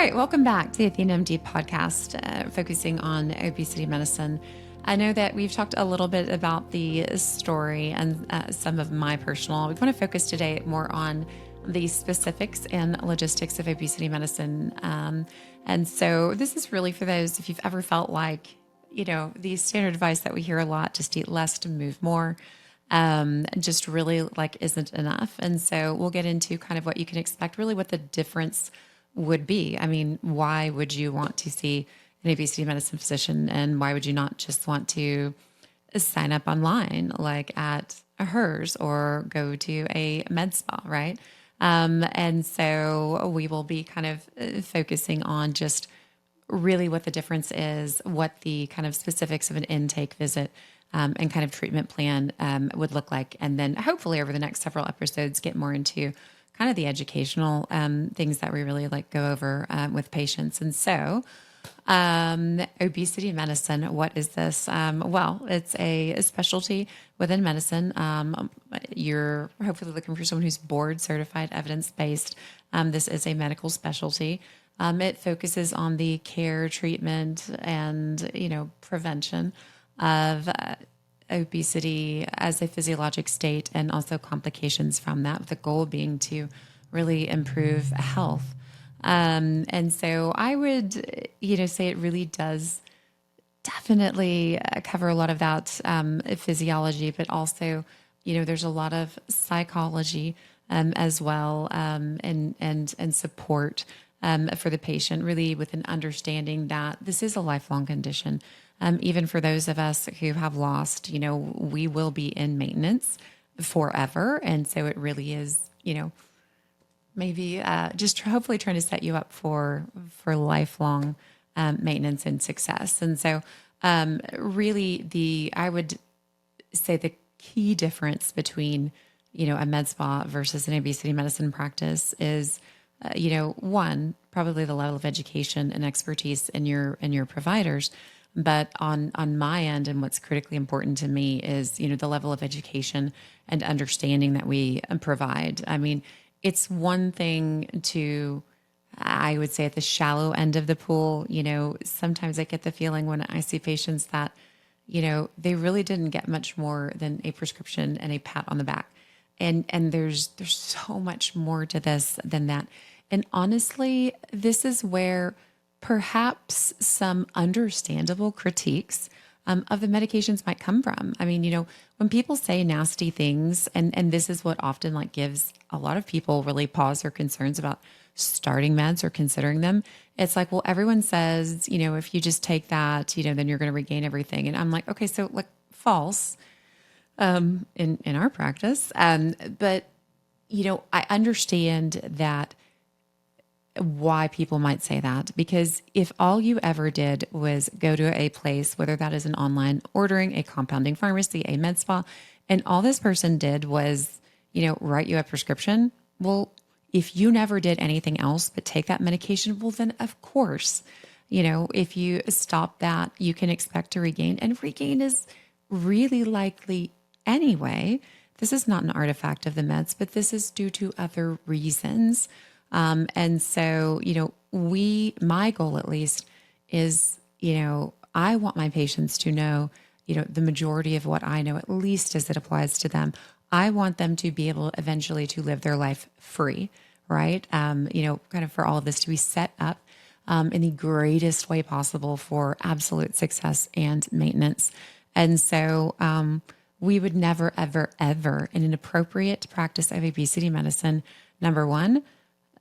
right, welcome back to the Athena MD podcast, focusing on obesity medicine. I know that we've talked a little bit about the story and some of my personal. We want to focus today more on the specifics and logistics of obesity medicine. And so this is really for those, if you've ever felt like, the standard advice that we hear a lot, just eat less to move more, just really like isn't enough. And so we'll get into kind of what you can expect, really what the difference would be. I mean, why would you want to see an obesity medicine physician, and why would you not just want to sign up online, like at a HERS or go to a med spa, right? And so we will be kind of focusing on just really what the difference is, what the kind of specifics of an intake visit and kind of treatment plan would look like. And then hopefully over the next several episodes, get more into kind of the educational things that we really like go over with patients. And so obesity medicine, what is this? Well, it's a specialty within medicine. You're hopefully looking for someone who's board certified, evidence-based. This is a medical specialty. It focuses on the care, treatment, and, prevention of obesity as a physiologic state, and also complications from that, with the goal being to really improve health. And so I would, say it really does definitely cover a lot of that physiology, but also, there's a lot of psychology as well, and support for the patient, really with an understanding that this is a lifelong condition. Even for those of us who have lost, we will be in maintenance forever. And so it really is, maybe just hopefully trying to set you up for lifelong maintenance and success. And so really I would say the key difference between, a med spa versus an obesity medicine practice is, one, probably the level of education and expertise in your providers. But on my end, and what's critically important to me is, the level of education and understanding that we provide. I mean, it's one thing to, I would say, at the shallow end of the pool, sometimes I get the feeling when I see patients that, they really didn't get much more than a prescription and a pat on the back. And there's so much more to this than that. And honestly, this is where perhaps some understandable critiques of the medications might come from. I mean, when people say nasty things, and this is what often like gives a lot of people really pause or concerns about starting meds or considering them. It's like, well, everyone says, if you just take that, then you're going to regain everything. And I'm like, okay, so like false in our practice. But, I understand that why people might say that, because if all you ever did was go to a place, whether that is an online ordering, a compounding pharmacy, a med spa, and all this person did was, write you a prescription. Well, if you never did anything else but take that medication, well, then of course, if you stop that, you can expect to regain, and regain is really likely anyway. This is not an artifact of the meds, but this is due to other reasons. And so, my goal at least is, I want my patients to know, the majority of what I know, at least as it applies to them. I want them to be able eventually to live their life free, right? Kind of for all of this to be set up in the greatest way possible for absolute success and maintenance. And so, we would never, ever, ever, in an appropriate practice of obesity medicine, number one,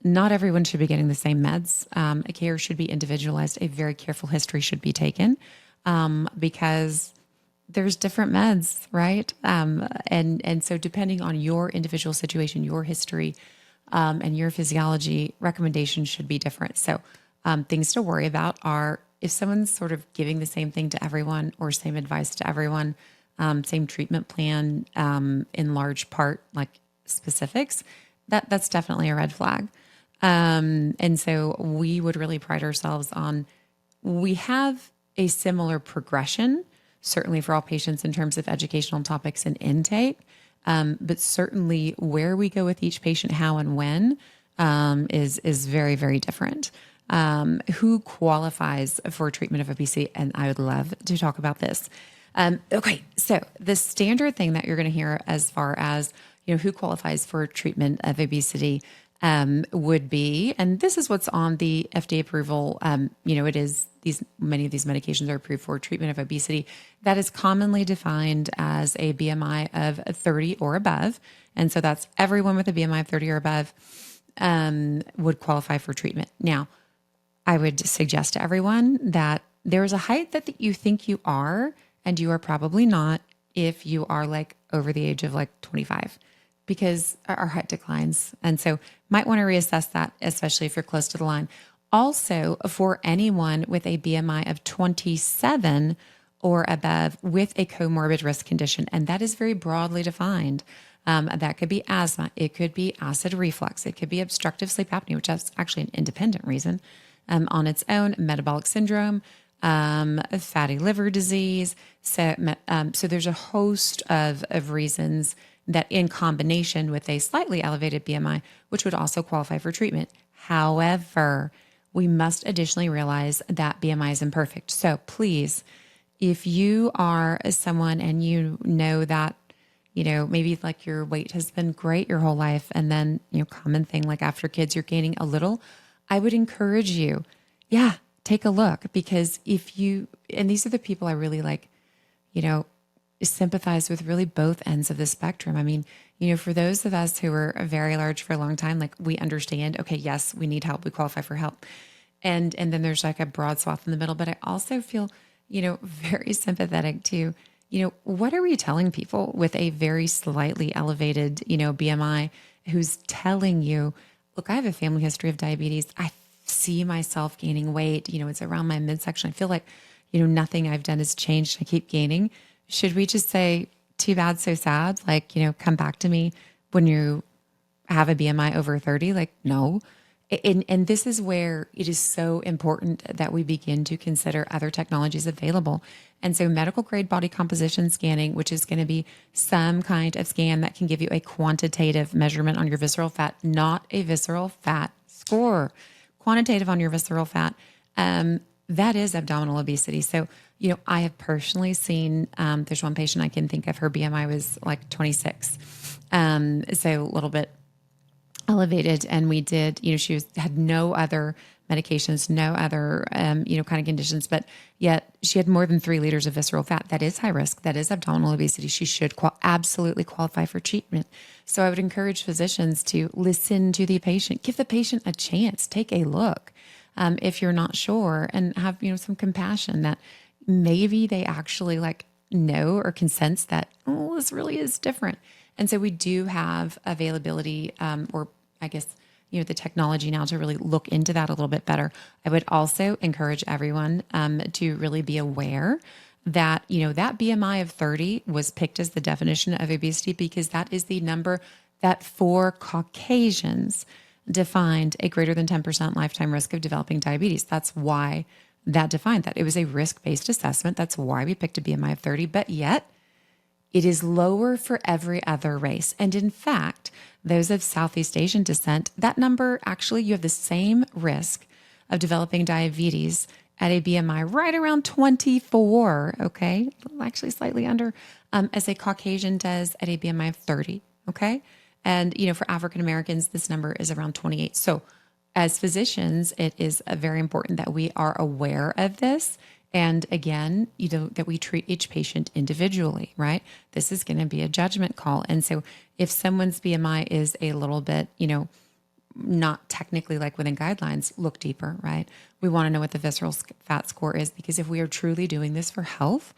not everyone should be getting the same meds. A care should be individualized. A very careful history should be taken because there's different meds, right? And so depending on your individual situation, your history, and your physiology, recommendations should be different. So things to worry about are if someone's sort of giving the same thing to everyone or same advice to everyone, same treatment plan in large part, like specifics, that's definitely a red flag. And so we would really pride ourselves on, we have a similar progression, certainly for all patients in terms of educational topics and intake. But certainly where we go with each patient, how and when, is very, very different. who qualifies for treatment of obesity. And I would love to talk about this. Okay, so the standard thing that you're going to hear as far as who qualifies for treatment of obesity would be, and this is what's on the FDA approval. It is many of these medications are approved for treatment of obesity. That is commonly defined as a BMI of 30 or above, and so that's everyone with a BMI of 30 or above would qualify for treatment. Now, I would suggest to everyone that there is a height that you think you are, and you are probably not if you are like over the age of like 25, because our height declines. And so might want to reassess that, especially if you're close to the line. Also, for anyone with a BMI of 27 or above with a comorbid risk condition, and that is very broadly defined. That could be asthma, it could be acid reflux, it could be obstructive sleep apnea, which is actually an independent reason on its own, metabolic syndrome, fatty liver disease. So there's a host of reasons that in combination with a slightly elevated BMI, which would also qualify for treatment. However, we must additionally realize that BMI is imperfect. So please, if you are someone and you know that, maybe like your weight has been great your whole life, and then, common thing like after kids, you're gaining a little, I would encourage you, take a look, because and these are the people I really like, sympathize with really both ends of the spectrum. I mean, for those of us who were very large for a long time, like we understand, okay, yes, we need help, we qualify for help. And then there's like a broad swath in the middle, but I also feel, very sympathetic to, what are we telling people with a very slightly elevated, BMI who's telling you, look, I have a family history of diabetes. I see myself gaining weight. It's around my midsection. I feel like, nothing I've done has changed. I keep gaining. Should we just say, too bad, so sad? Like, come back to me when you have a BMI over 30? Like, no. And this is where it is so important that we begin to consider other technologies available. And so medical grade body composition scanning, which is going to be some kind of scan that can give you a quantitative measurement on your visceral fat, not a visceral fat score, quantitative on your visceral fat. That is abdominal obesity. So, I have personally seen, there's one patient I can think of, her BMI was like 26. So a little bit elevated. And we did, she had no other medications, no other, kind of conditions, but yet she had more than 3 liters of visceral fat. That is high risk. That is abdominal obesity. She should absolutely qualify for treatment. So I would encourage physicians to listen to the patient, give the patient a chance, take a look. If you're not sure, and have, some compassion that maybe they actually know or can sense that, oh, this really is different. And so we do have availability, or I guess, the technology now to really look into that a little bit better. I would also encourage everyone to really be aware that, that BMI of 30 was picked as the definition of obesity because that is the number that for Caucasians defined a greater than 10% lifetime risk of developing diabetes. That's why that defined that. It was a risk-based assessment. That's why we picked a BMI of 30, but yet it is lower for every other race. And in fact, those of Southeast Asian descent, that number, actually, you have the same risk of developing diabetes at a BMI right around 24, okay? Actually slightly under, as a Caucasian does at a BMI of 30, okay? And, for African Americans, this number is around 28. So as physicians, it is very important that we are aware of this. And again, that we treat each patient individually, right? This is going to be a judgment call. And so if someone's BMI is a little bit, not technically like within guidelines, look deeper, right? We want to know what the visceral fat score is, because if we are truly doing this for health,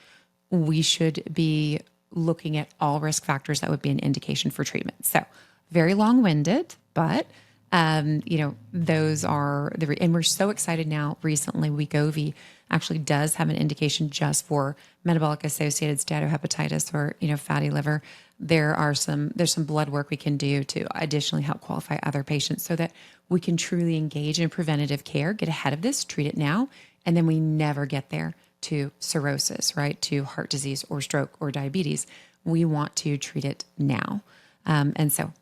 we should be looking at all risk factors that would be an indication for treatment. So very long-winded, but those are and we're so excited now. Recently, Wegovy actually does have an indication just for metabolic associated steatohepatitis or, fatty liver. There's some blood work we can do to additionally help qualify other patients so that we can truly engage in preventative care, get ahead of this, treat it now, and then we never get there to cirrhosis, right? To heart disease or stroke or diabetes. We want to treat it now. And so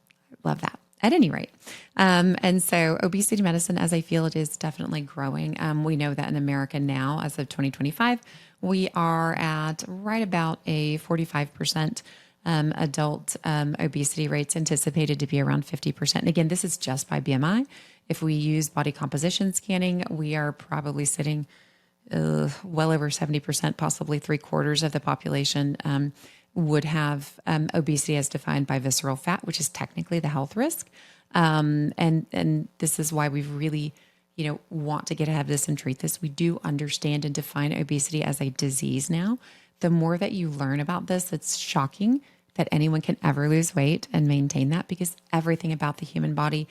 love that. at any rate. And so obesity medicine, as I feel it is definitely growing. We know that in America now, as of 2025, we are at right about a 45% adult obesity rates, anticipated to be around 50%. And again, this is just by BMI. If we use body composition scanning, we are probably sitting well over 70%, possibly three-quarters of the population would have obesity as defined by visceral fat, which is technically the health risk. And this is why we really, want to get ahead of this and treat this. We do understand and define obesity as a disease now. The more that you learn about this, it's shocking that anyone can ever lose weight and maintain that, because everything about the human body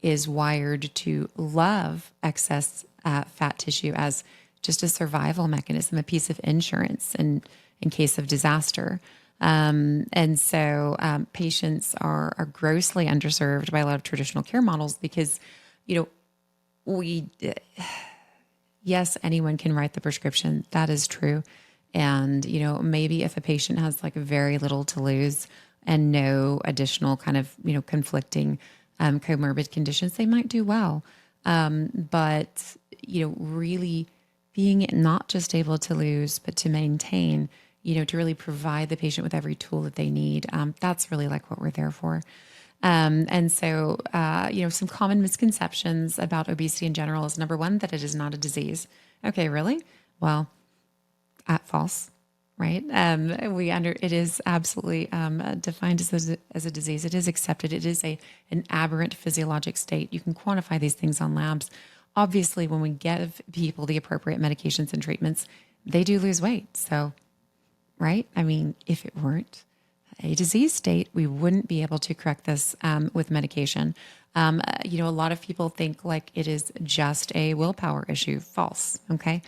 is wired to love excess fat tissue as just a survival mechanism, a piece of insurance in case of disaster. And so patients are grossly underserved by a lot of traditional care models because, yes, anyone can write the prescription. That is true. And, maybe if a patient has like very little to lose and no additional kind of, conflicting comorbid conditions, they might do well. But, really being not just able to lose, but to maintain, to really provide the patient with every tool that they need. That's really like what we're there for. And so, some common misconceptions about obesity in general is, number one, that it is not a disease. Okay, really? Well, false, right? It is absolutely defined as a disease. It is accepted. It is an aberrant physiologic state. You can quantify these things on labs. Obviously, when we give people the appropriate medications and treatments, they do lose weight. So, right? I mean, if it weren't a disease state, we wouldn't be able to correct this with medication. A lot of people think like it is just a willpower issue. False. Okay.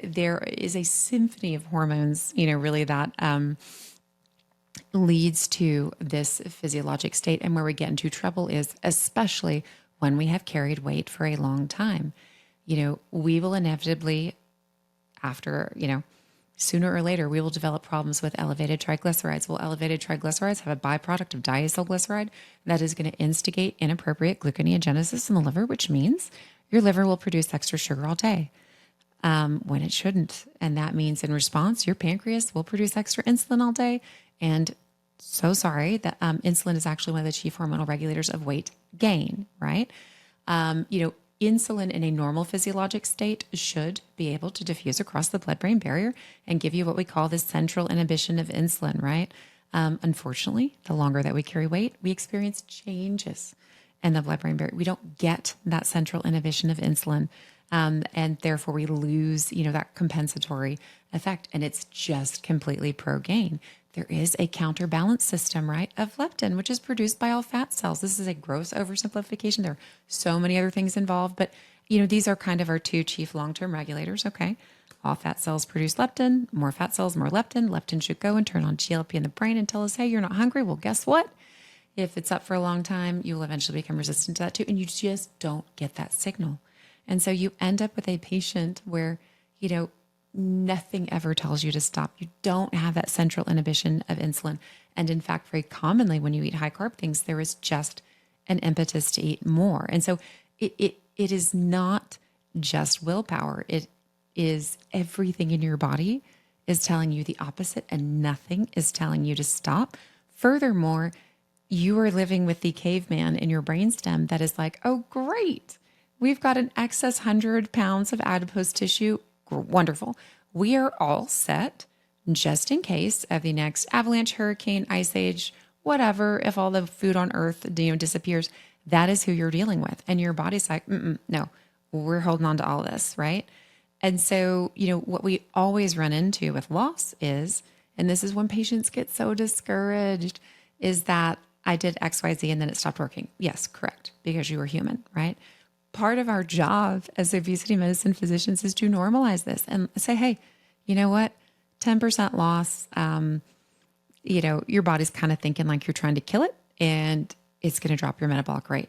There is a symphony of hormones, really that leads to this physiologic state. And where we get into trouble is especially when we have carried weight for a long time. We will inevitably, after, sooner or later, we will develop problems with elevated triglycerides. Well, elevated triglycerides have a byproduct of diacylglyceride that is going to instigate inappropriate gluconeogenesis in the liver, which means your liver will produce extra sugar all day when it shouldn't. And that means in response, your pancreas will produce extra insulin all day. And so sorry that insulin is actually one of the chief hormonal regulators of weight gain, right? Insulin in a normal physiologic state should be able to diffuse across the blood-brain barrier and give you what we call the central inhibition of insulin, right? Unfortunately, the longer that we carry weight, we experience changes in the blood-brain barrier. We don't get that central inhibition of insulin, and therefore we lose, that compensatory effect, and it's just completely pro-gain. There is a counterbalance system, right, of leptin, which is produced by all fat cells. This is a gross oversimplification. There are so many other things involved, but, these are kind of our two chief long-term regulators, okay? All fat cells produce leptin, more fat cells, more leptin. Leptin should go and turn on GLP in the brain and tell us, hey, you're not hungry. Well, guess what? If it's up for a long time, you will eventually become resistant to that too, and you just don't get that signal. And so you end up with a patient where, nothing ever tells you to stop. You don't have that central inhibition of insulin. And in fact, very commonly when you eat high carb things, there is just an impetus to eat more. And so it is not just willpower. It is everything in your body is telling you the opposite, and nothing is telling you to stop. Furthermore, you are living with the caveman in your brainstem that is like, oh, great. We've got an excess 100 pounds of adipose tissue. Wonderful. We are all set just in case of the next avalanche, hurricane, ice age, whatever. If all the food on earth, disappears, that is who you're dealing with. And your body's like, no, we're holding on to all this, right? And so, what we always run into with loss is, and this is when patients get so discouraged, is that I did X, Y, Z, and then it stopped working. Yes, correct. Because you were human, right? Part of our job as obesity medicine physicians is to normalize this and say, hey, you know what? 10% loss, your body's kind of thinking like you're trying to kill it, and it's going to drop your metabolic rate.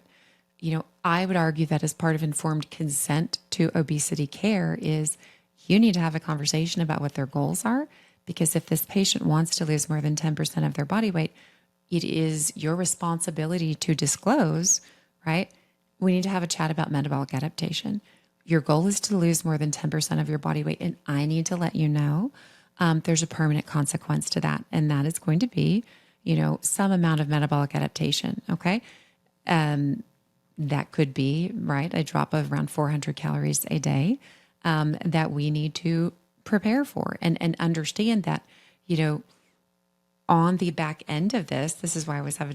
I would argue that as part of informed consent to obesity care is you need to have a conversation about what their goals are, because if this patient wants to lose more than 10% of their body weight, it is your responsibility to disclose, right? We need to have a chat about metabolic adaptation. Your goal is to lose more than 10% of your body weight. And I need to let you know there's a permanent consequence to that. And that is going to be, some amount of metabolic adaptation. Okay. That could be, right, a drop of around 400 calories a day that we need to prepare for and understand that, on the back end of this is why I always have a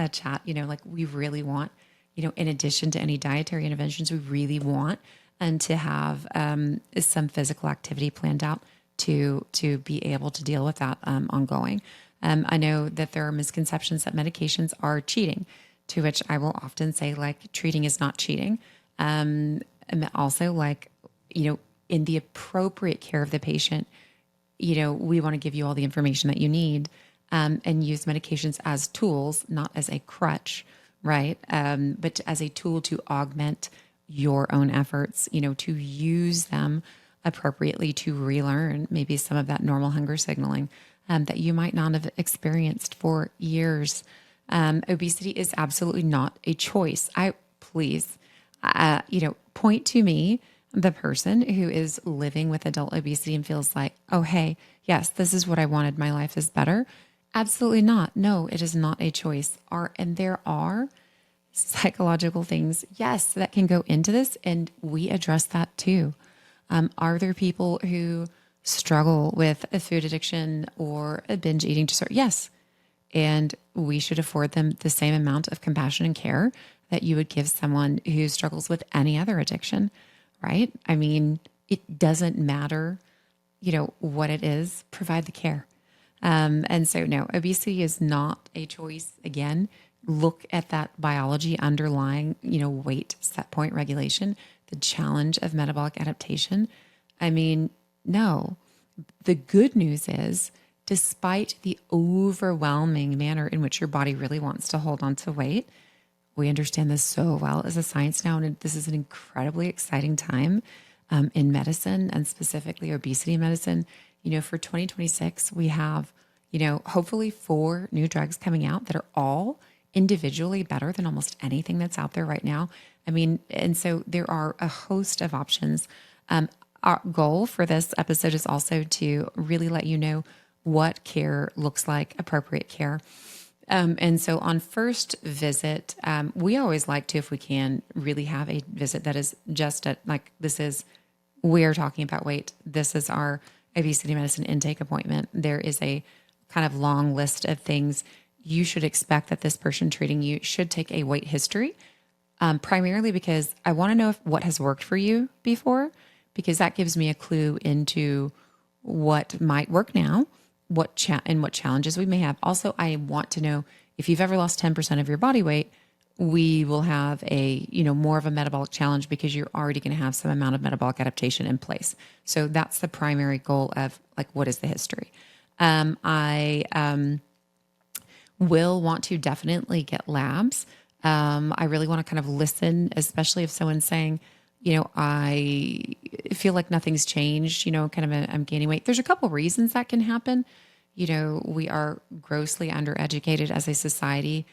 chat, like we really want, in addition to any dietary interventions, we really want and to have some physical activity planned out to be able to deal with that ongoing. I know that there are misconceptions that medications are cheating, to which I will often say, like, treating is not cheating. And also, like, in the appropriate care of the patient, we want to give you all the information that you need and use medications as tools, not as a crutch, right? But as a tool to augment your own efforts, to use them appropriately to relearn maybe some of that normal hunger signaling that you might not have experienced for years. Obesity is absolutely not a choice. Please, point to me, the person who is living with adult obesity and feels like, oh, hey, yes, this is what I wanted. My life is better. Absolutely not. No, it is not a choice. And there are psychological things, yes, that can go into this, and we address that too. Are there people who struggle with a food addiction or a binge eating disorder? Yes. And we should afford them the same amount of compassion and care that you would give someone who struggles with any other addiction, right? I mean, it doesn't matter, what it is, provide the care. And so, no, obesity is not a choice. Again, look at that biology underlying, weight set point regulation, the challenge of metabolic adaptation. I mean, no, the good news is, despite the overwhelming manner in which your body really wants to hold on to weight, we understand this so well as a science now. And this is an incredibly exciting time in medicine, and specifically obesity medicine. For 2026, we have, hopefully 4 new drugs coming out that are all individually better than almost anything that's out there right now. I mean, and so there are a host of options. Our goal for this episode is also to really let you know what care looks like, appropriate care. And so on first visit, we always like to, if we can, really have a visit that is just we're talking about weight. This is our obesity medicine intake appointment. There is a kind of long list of things you should expect that this person treating you should take a weight history, primarily because I want to know what has worked for you before, because that gives me a clue into what might work now, what challenges we may have. Also, I want to know if you've ever lost 10% of your body weight, we will have a, more of a metabolic challenge because you're already going to have some amount of metabolic adaptation in place. So that's the primary goal of, like, what is the history? I will want to definitely get labs. I really want to kind of listen, especially if someone's saying, I feel like nothing's changed, I'm gaining weight. There's a couple reasons that can happen. We are grossly undereducated as a society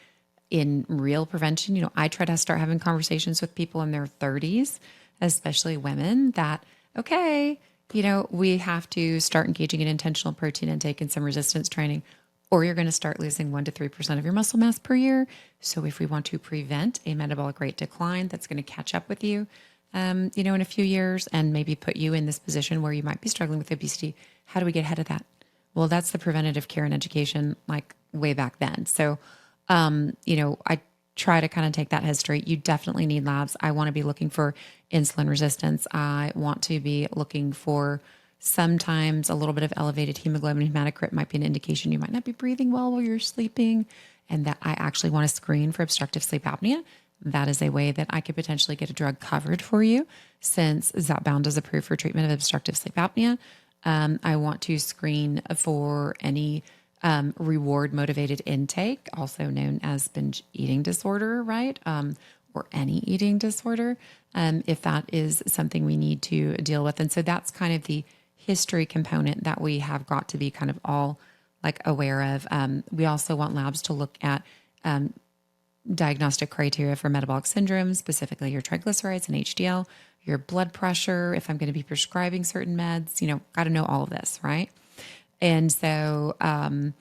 in real prevention. I try to start having conversations with people in their 30s, especially women, that, okay, we have to start engaging in intentional protein intake and some resistance training, or you're going to start losing 1 to 3% of your muscle mass per year. So if we want to prevent a metabolic rate decline that's going to catch up with you, in a few years and maybe put you in this position where you might be struggling with obesity, how do we get ahead of that? Well, that's the preventative care and education, like, way back then. So, I try to kind of take that history. You definitely need labs. I want to be looking for insulin resistance. I want to be looking for sometimes a little bit of elevated hemoglobin. Hematocrit might be an indication you might not be breathing well while you're sleeping, and that I actually want to screen for obstructive sleep apnea. That is a way that I could potentially get a drug covered for you, since Zepbound is approved for treatment of obstructive sleep apnea. I want to screen for any reward motivated intake, also known as binge eating disorder, right? Or any eating disorder, if that is something we need to deal with. And so that's kind of the history component that we have got to be kind of all like aware of. We also want labs to look at diagnostic criteria for metabolic syndrome, specifically your triglycerides and HDL, your blood pressure, if I'm going to be prescribing certain meds, got to know all of this, right? And so, and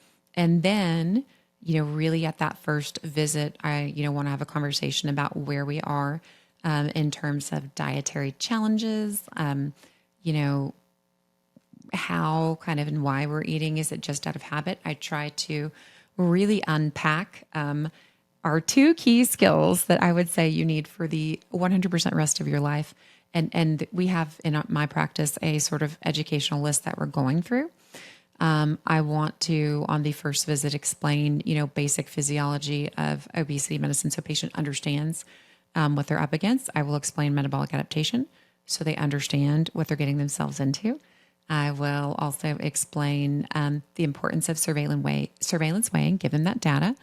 then, really at that first visit, I, want to have a conversation about where we are in terms of dietary challenges, you know, how kind of and why we're eating. Is it just out of habit? I try to really unpack our two key skills that I would say you need for the 100% rest of your life. And we have in my practice a sort of educational list that we're going through. I want to, on the first visit, explain, basic physiology of obesity medicine so patient understands what they're up against. I will explain metabolic adaptation so they understand what they're getting themselves into. I will also explain the importance of surveillance weighing, give them that data.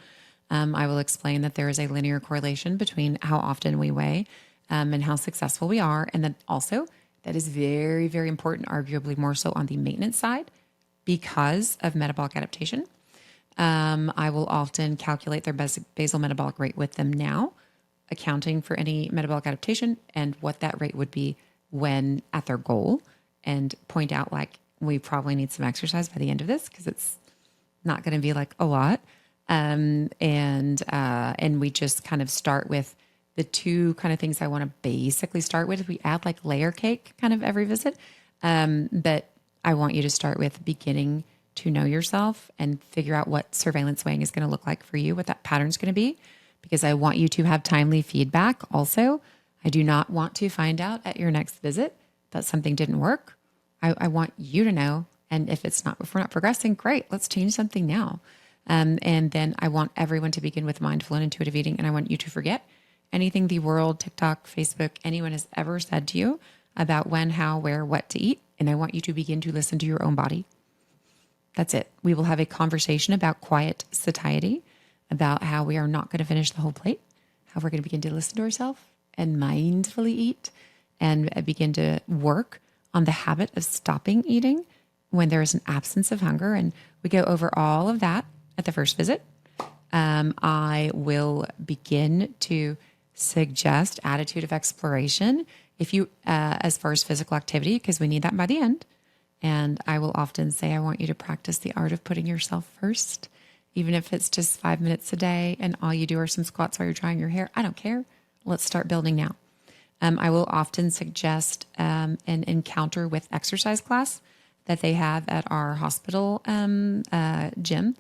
I will explain that there is a linear correlation between how often we weigh and how successful we are. And then also, that is very, very important, arguably more so on the maintenance side because of metabolic adaptation. I will often calculate their basal metabolic rate with them now, accounting for any metabolic adaptation and what that rate would be when at their goal, and point out like we probably need some exercise by the end of this because it's not going to be like a lot. And we just kind of start with the two kind of things I want to basically start with. We add like layer cake kind of every visit. But I want you to start with beginning to know yourself and figure out what surveillance weighing is going to look like for you, what that pattern is going to be, because I want you to have timely feedback. Also, I do not want to find out at your next visit that something didn't work. I want you to know. And if we're not progressing, great, let's change something now. And then I want everyone to begin with mindful and intuitive eating. And I want you to forget anything the world, TikTok, Facebook, anyone has ever said to you about when, how, where, what to eat. And I want you to begin to listen to your own body. That's it. We will have a conversation about quiet satiety, about how we are not going to finish the whole plate, how we're going to begin to listen to ourselves and mindfully eat and begin to work on the habit of stopping eating when there is an absence of hunger. And we go over all of that at the first visit. I will begin to suggest attitude of exploration if you, as far as physical activity, because we need that by the end. And I will often say, I want you to practice the art of putting yourself first, even if it's just 5 minutes a day and all you do are some squats while you're drying your hair. I don't care. Let's start building now. I will often suggest an encounter with exercise class that they have at our hospital gym,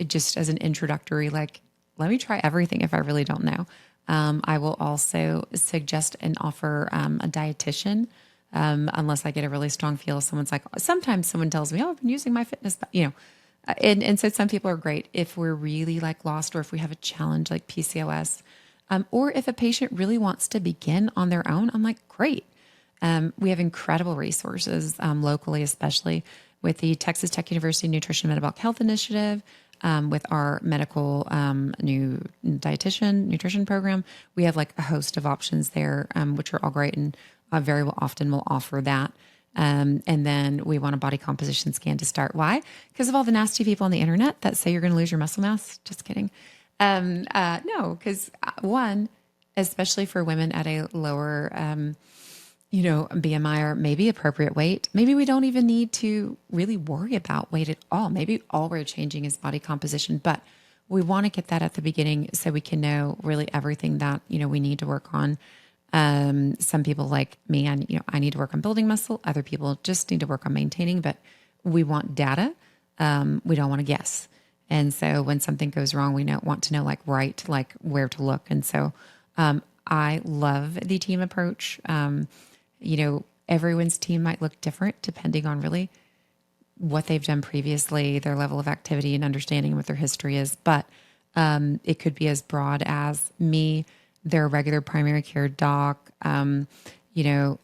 just as an introductory, like, let me try everything if I really don't know. I will also suggest and offer a dietitian, unless I get a really strong feel. Sometimes someone tells me, oh, I've been using my fitness, and so some people are great if we're really like lost or if we have a challenge like PCOS. Or if a patient really wants to begin on their own, I'm like, great. We have incredible resources locally, especially with the Texas Tech University Nutrition Metabolic Health Initiative, with our medical new nutrition program. We have like a host of options there, which are all great, and very often we'll offer that. And then we want a body composition scan to start. Why? Because of all the nasty people on the internet that say you're going to lose your muscle mass. Just kidding. No, because one, especially for women at a lower, BMI or maybe appropriate weight, maybe we don't even need to really worry about weight at all. Maybe all we're changing is body composition, but we want to get that at the beginning so we can know really everything that, we need to work on. Some people like me, I need to work on building muscle. Other people just need to work on maintaining, but we want data. We don't want to guess. And so when something goes wrong, we want to know where to look. And so I love the team approach. Everyone's team might look different depending on really what they've done previously, their level of activity and understanding what their history is. But it could be as broad as me, their regular primary care doc,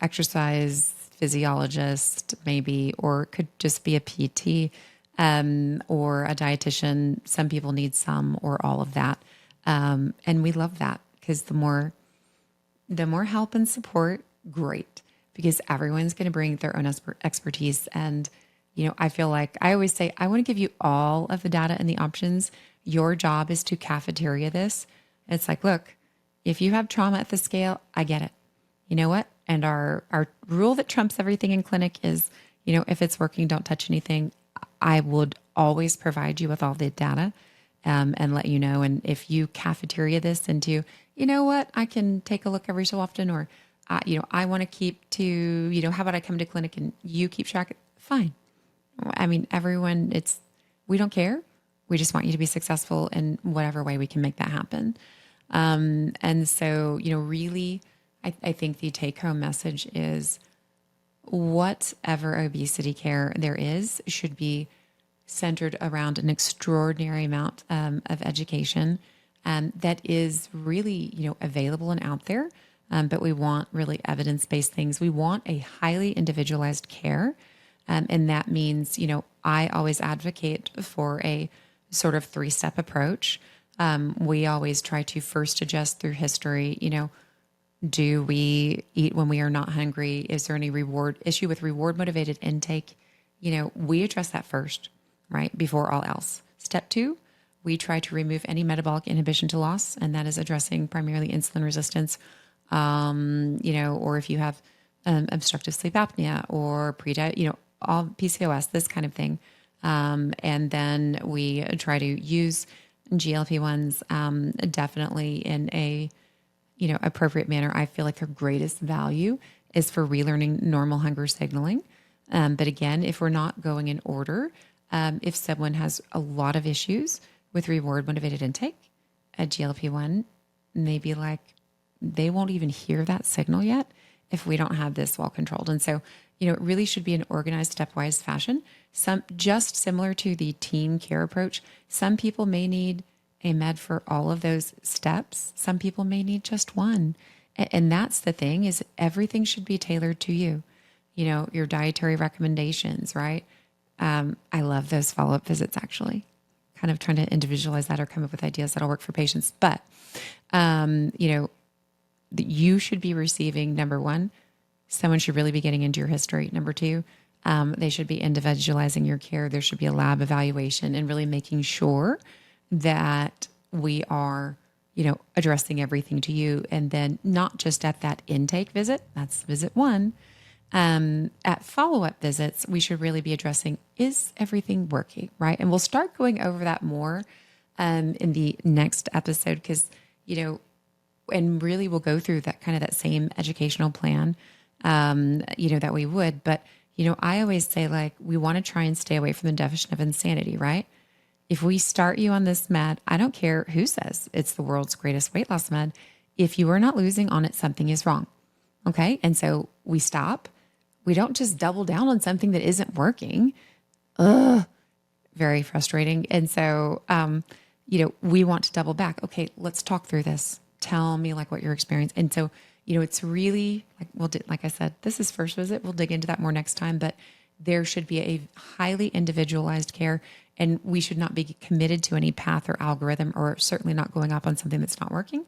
exercise physiologist maybe, or it could just be a PT. Or a dietitian. Some people need some or all of that. And we love that because the more help and support, great, because everyone's going to bring their own expertise. And I feel like I always say, I want to give you all of the data and the options. Your job is to cafeteria this. It's like, look, if you have trauma at the scale, I get it. You know what? And our rule that trumps everything in clinic is, if it's working, don't touch anything. I would always provide you with all the data and let you know. And if you cafeteria this into, you know what, I can take a look every so often, or, I want to keep to, how about I come to clinic and you keep track? Fine. I mean, everyone, we don't care. We just want you to be successful in whatever way we can make that happen. And so, really, I think the take home message is whatever obesity care there is should be centered around an extraordinary amount of education that is really, available and out there. But we want really evidence-based things. We want a highly individualized care. And that means, I always advocate for a sort of 3-step approach. We always try to first adjust through history. Do we eat when we are not hungry? Is there any issue with reward motivated intake? We address that first, right? Before all else. Step 2, we try to remove any metabolic inhibition to loss, and that is addressing primarily insulin resistance, or if you have obstructive sleep apnea or all PCOS, this kind of thing. And then we try to use GLP-1s definitely in a appropriate manner. I feel like their greatest value is for relearning normal hunger signaling. But again, if we're not going in order, if someone has a lot of issues with reward motivated intake, a GLP-1 may be like, they won't even hear that signal yet if we don't have this well controlled. And so, it really should be an organized stepwise fashion. Just similar to the team care approach. Some people may need a med for all of those steps. Some people may need just one. And that's the thing, is everything should be tailored to you. Your dietary recommendations, right? I love those follow-up visits, actually. Kind of trying to individualize that or come up with ideas that'll work for patients. But, you should be receiving, number one, someone should really be getting into your history. Number 2, they should be individualizing your care. There should be a lab evaluation and really making sure that we are, addressing everything to you. And then not just at that intake visit, that's visit 1. At follow-up visits, we should really be addressing, is everything working, right? And we'll start going over that more in the next episode because, and really we'll go through that same educational plan, that we would. But, I always say, we want to try and stay away from the definition of insanity, right? If we start you on this med, I don't care who says it's the world's greatest weight loss med. If you are not losing on it, something is wrong. Okay. And so we stop. We don't just double down on something that isn't working. Very frustrating. And so, we want to double back. Okay, let's talk through this. Tell me what your experience. And so, it's really like I said, this is first visit. We'll dig into that more next time, but there should be a highly individualized care, and we should not be committed to any path or algorithm, or certainly not going up on something that's not working,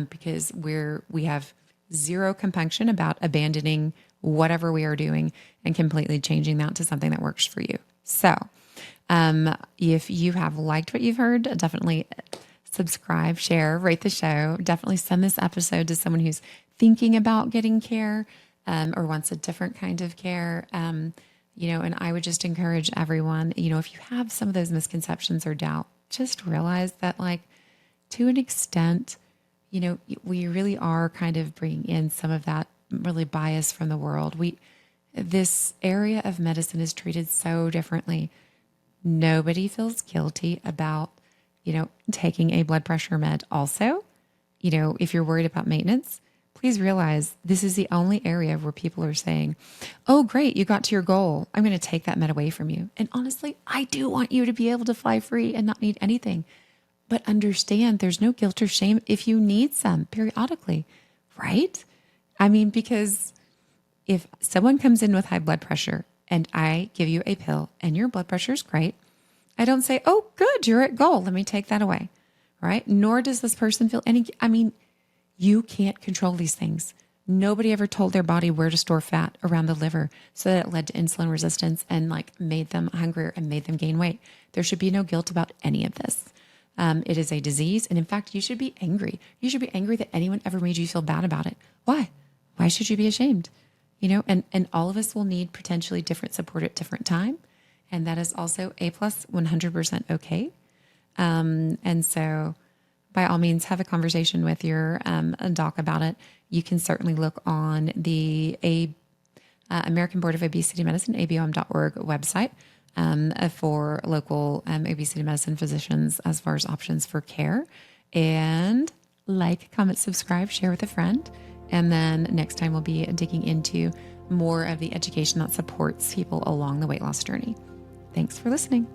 because we have zero compunction about abandoning whatever we are doing and completely changing that to something that works for you. So, if you have liked what you've heard, definitely subscribe, share, rate the show. Definitely send this episode to someone who's thinking about getting care, or wants a different kind of care. And I would just encourage everyone, if you have some of those misconceptions or doubt, just realize that to an extent, we really are kind of bringing in some of that really bias from the world. This area of medicine is treated so differently. Nobody feels guilty about, taking a blood pressure med. Also, if you're worried about maintenance, please realize this is the only area where people are saying, oh, great, you got to your goal. I'm going to take that med away from you. And honestly, I do want you to be able to fly free and not need anything. But understand there's no guilt or shame if you need some periodically, right? I mean, because if someone comes in with high blood pressure and I give you a pill and your blood pressure is great, I don't say, oh, good, you're at goal. Let me take that away, right? Nor does this person feel you can't control these things. Nobody ever told their body where to store fat around the liver so that it led to insulin resistance and like made them hungrier and made them gain weight. There should be no guilt about any of this. It is a disease. And in fact, you should be angry. You should be angry that anyone ever made you feel bad about it. Why? Why should you be ashamed? And all of us will need potentially different support at different time. And that is also A plus 100% okay. And so by all means, have a conversation with your doc about it. You can certainly look on the American Board of Obesity Medicine, abom.org website for local obesity medicine physicians as far as options for care. And like, comment, subscribe, share with a friend. And then next time we'll be digging into more of the education that supports people along the weight loss journey. Thanks for listening.